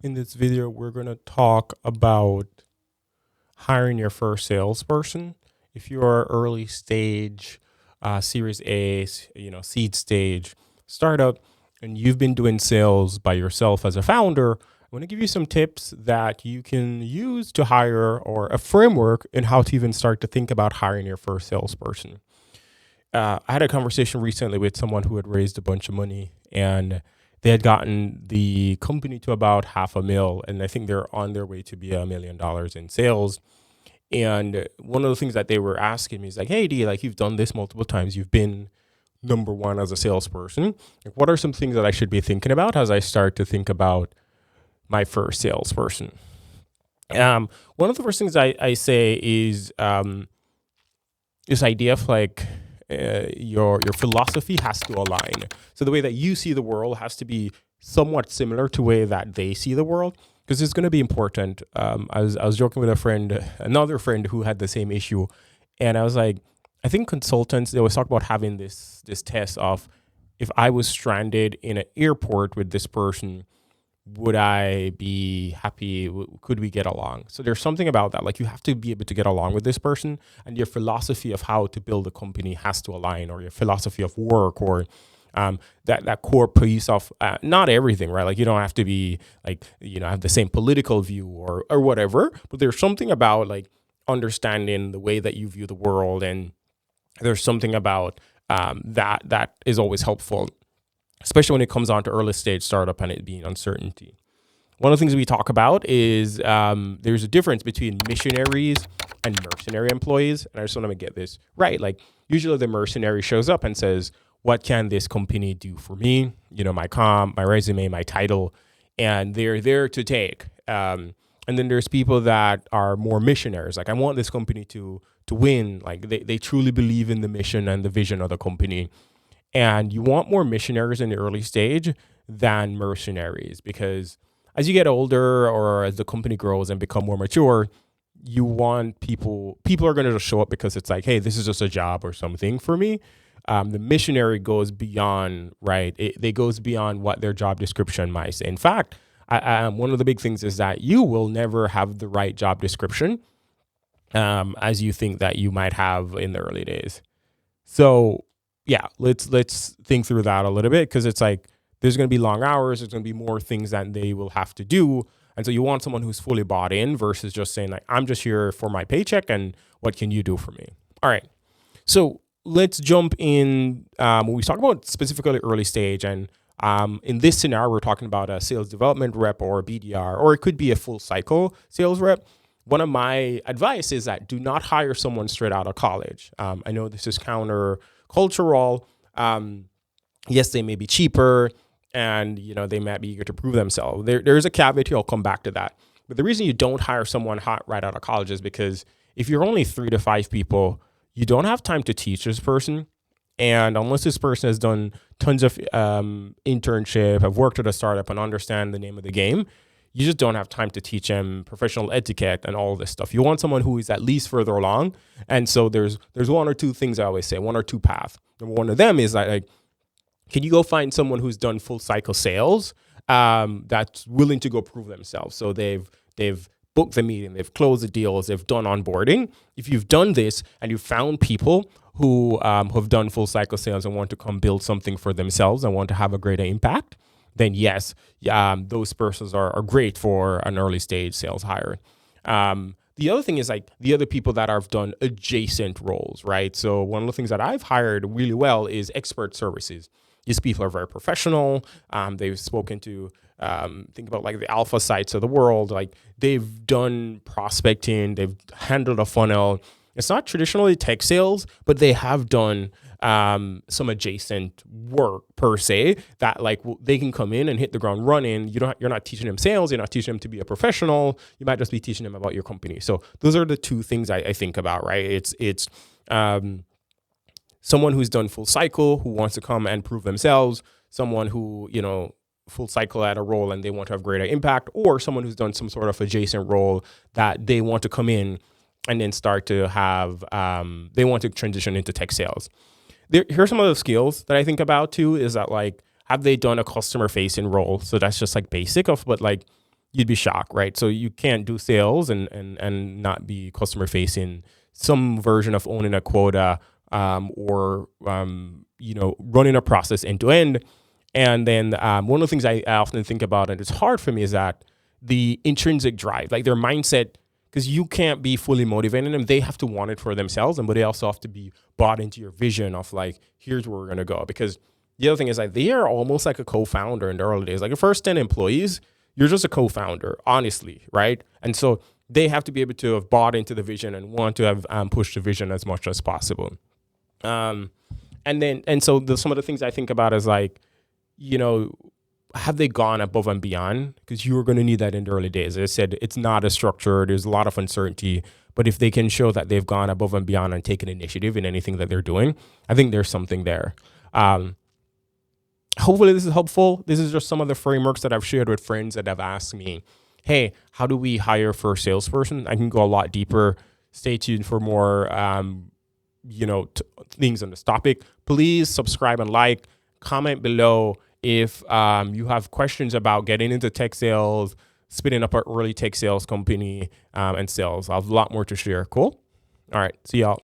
In this video, we're going to talk about hiring your first salesperson. If you're early stage, Series A, seed stage startup, and you've been doing sales by yourself as a founder, I want to give you some tips that you can use to hire, or a framework in how to even start to think about hiring your first salesperson. I had a conversation recently with someone who had raised a bunch of money, and they had gotten the company to about $500,000, and I think they're on their way to be $1 million in sales. And one of the things that they were asking me is like, "Hey, D, like you've done this multiple times. You've been number one as a salesperson. Like, what are some things that I should be thinking about as I start to think about my first salesperson?" One of the first things I say is this idea of like your philosophy has to align. So the way that you see the world has to be somewhat similar to the way that they see the world, because it's going to be important. I was joking with another friend who had the same issue, and I was like, I think consultants, they always talk about having this test of, if I was stranded in an airport with this person, would I be happy? Could we get along? So there's something about that. Like, you have to be able to get along with this person, and your philosophy of how to build a company has to align, or your philosophy of work, or that core piece of not everything, right? Like, you don't have to be like, have the same political view or whatever, but there's something about like understanding the way that you view the world, and there's something about that is always helpful, especially when it comes on to early stage startup and it being uncertainty. One of the things we talk about is there's a difference between missionaries and mercenary employees. And I just want to get this right. Like, usually the mercenary shows up and says, what can this company do for me? My comp, my resume, my title, and they're there to take. And then there's people that are more missionaries. Like, I want this company to win. Like, they truly believe in the mission and the vision of the company. And you want more missionaries in the early stage than mercenaries, because as you get older, or as the company grows and become more mature, you want people are going to show up because it's like, hey, this is just a job or something for me. The missionary goes beyond, right? They goes beyond what their job description might say. In fact, one of the big things is that you will never have the right job description as you think that you might have in the early days. So yeah, let's think through that a little bit, because it's like, there's going to be long hours. There's going to be more things that they will have to do. And so you want someone who's fully bought in versus just saying like, I'm just here for my paycheck, and what can you do for me? All right. So let's jump in. When we talk about specifically early stage, and in this scenario, we're talking about a sales development rep or a BDR, or it could be a full cycle sales rep. One of my advice is that do not hire someone straight out of college. I know this is counter-cultural. Yes, they may be cheaper, and they might be eager to prove themselves. There's a caveat here. I'll come back to that. But the reason you don't hire someone hot right out of college is because if you're only 3 to 5 people, you don't have time to teach this person. And unless this person has done tons of internship, have worked at a startup, and understand the name of the game, you just don't have time to teach them professional etiquette and all this stuff. You want someone who is at least further along. And so there's one or two things I always say, one or two paths. And one of them is like, can you go find someone who's done full cycle sales that's willing to go prove themselves? So they've booked the meeting, they've closed the deals, they've done onboarding. If you've done this and you've found people who have done full cycle sales and want to come build something for themselves and want to have a greater impact, then yes, those persons are great for an early stage sales hire. The other thing is like the other people that have done adjacent roles, right? So one of the things that I've hired really well is expert services. These people are very professional. They've spoken to, think about like the alpha sites of the world. Like, they've done prospecting, they've handled a funnel. It's not traditionally tech sales, but they have done some adjacent work per se that like they can come in and hit the ground running. You're not teaching them sales. You're not teaching them to be a professional. You might just be teaching them about your company. So those are the two things I think about, right? It's someone who's done full cycle, who wants to come and prove themselves, someone who, full cycle at a role and they want to have greater impact, or someone who's done some sort of adjacent role that they want to come in and then start to have, they want to transition into tech sales. Here's some of the skills that I think about too, is that like, have they done a customer facing role? So that's just like basic of, but like, you'd be shocked, right? So you can't do sales and not be customer facing, some version of owning a quota, or running a process end to end. And then one of the things I often think about, and it's hard for me, is that the intrinsic drive, like their mindset, because you can't be fully motivating them. They have to want it for themselves, but they also have to be bought into your vision of like, here's where we're going to go. Because the other thing is like, they are almost like a co-founder in the early days. Like the first 10 employees, you're just a co-founder, honestly, right? And so they have to be able to have bought into the vision and want to have pushed the vision as much as possible. And so some of the things I think about is like, have they gone above and beyond? Because you were going to need that in the early days. As I said, it's not as structured. There's a lot of uncertainty. But if they can show that they've gone above and beyond and taken initiative in anything that they're doing, I think there's something there. Hopefully this is helpful. This is just some of the frameworks that I've shared with friends that have asked me, hey, how do we hire for a salesperson? I can go a lot deeper. Stay tuned for more, things on this topic. Please subscribe and like, comment below if you have questions about getting into tech sales, spinning up an early tech sales company, and sales. I have a lot more to share. Cool. All right. See y'all.